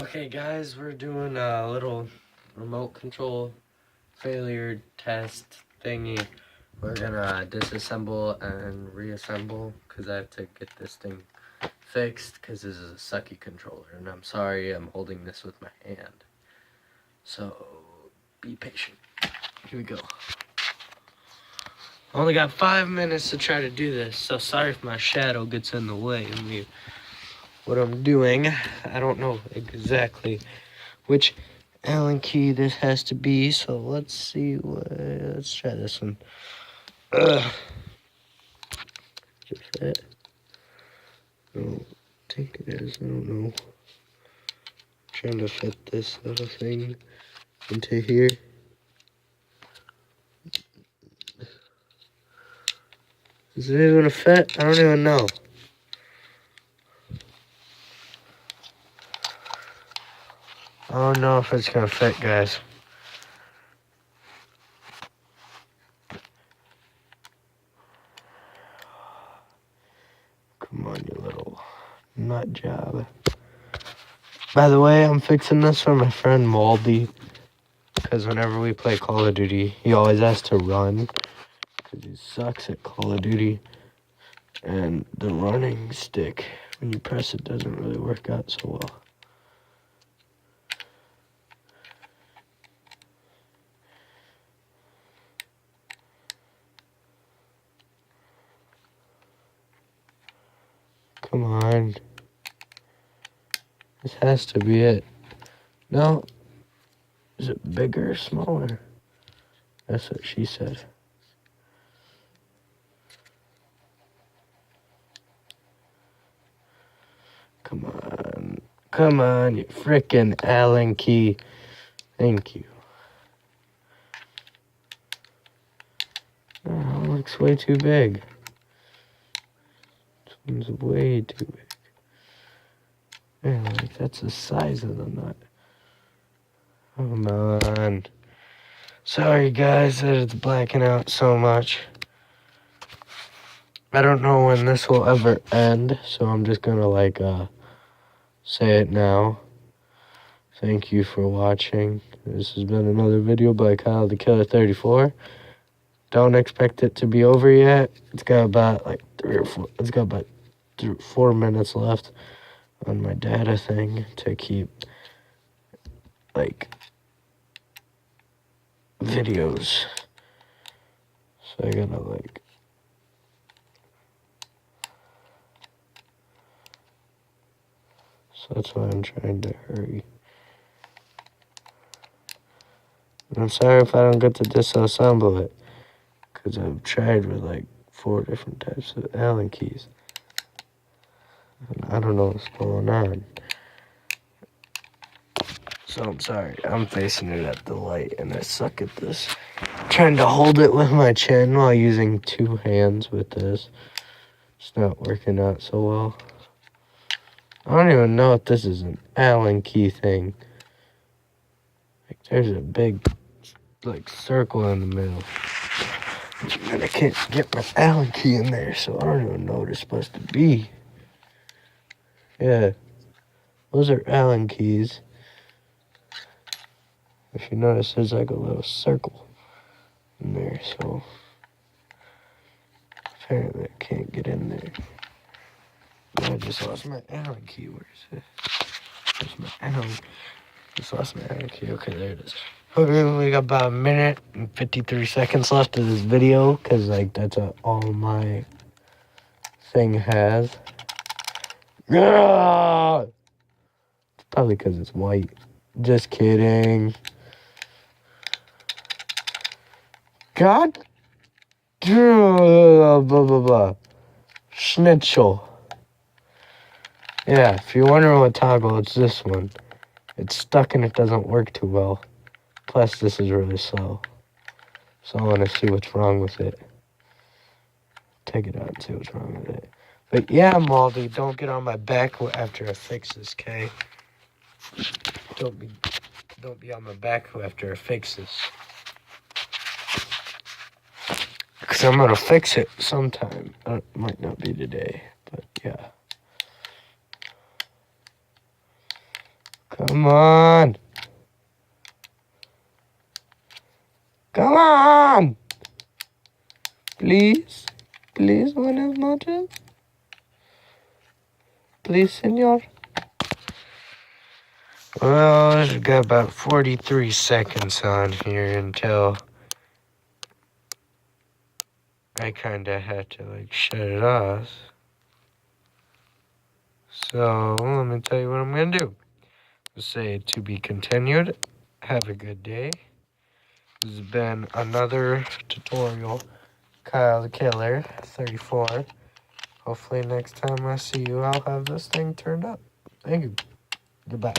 Okay, guys, we're doing a little remote control failure test thingy. We're gonna disassemble and reassemble because I have to get this thing fixed because this is a sucky controller. And I'm sorry I'm holding this with my hand. So, be patient. Here we go. I only got 5 minutes to try to do this, so sorry if my shadow gets in the way of me. What I'm doing, I don't know exactly which Allen key this has to be, so let's see let's try this one. Does it fit? I don't think it is, I don't know. Trying to fit this little thing into here. Is it even a fit? I don't even know. I don't know if it's gonna fit, guys. Come on, you little nut job. By the way, I'm fixing this for my friend Maldy, because whenever we play Call of Duty, he always has to run, because he sucks at Call of Duty. And the running stick, when you press it, doesn't really work out so well. Come on. This has to be it. No. Is it bigger or smaller? That's what she said. Come on. Come on, you frickin' Allen key. Thank you. Oh, it looks way too big. This one's way too big. Yeah, like that's the size of the nut. Come on. Sorry guys that it's blacking out so much. I don't know when this will ever end, so I'm just gonna say it now. Thank you for watching. This has been another video by Kyle the Killer 34. Don't expect it to be over yet. It's got about like 4 minutes left on my data thing to keep videos. So I gotta so that's why I'm trying to hurry. And I'm sorry if I don't get to disassemble it, because I've tried with 4 different types of Allen keys. And I don't know what's going on. So I'm sorry, I'm facing it at the light and I suck at this. Trying to hold it with my chin while using 2 hands with this. It's not working out so well. I don't even know if this is an Allen key thing. There's a big circle in the middle. And I can't get my Allen key in there, so I don't even know what it's supposed to be. Yeah, those are Allen keys. If you notice, there's a little circle in there, so apparently I can't get in there. I just lost my Allen key. Where is it? Where's my Allen? Just lost my Allen key. Okay, there it is. Okay, we got about 1 minute and 53 seconds left of this video, because that's all my thing has. Yeah! It's probably because it's white. Just kidding. God. Blah, blah, blah. Schnitzel. Yeah, if you're wondering what toggle, it's this one. It's stuck and it doesn't work too well. Plus, this is really slow. So I want to see what's wrong with it. Take it out and see what's wrong with it. But yeah, Maldy, don't get on my back after I fix this, okay? Don't be on my back after I fix this. Because I'm going to fix it sometime. It might not be today, but yeah. Come on. Come on. Please. Please, buenas noches. Please, senor. Well, I've got about 43 seconds on here until I kind of had to, like, shut it off. So, let me tell you what I'm going to do. I'll say to be continued. Have a good day. This has been another tutorial. Kyle the Killer, 34. Hopefully next time I see you, I'll have this thing turned up. Thank you. Goodbye.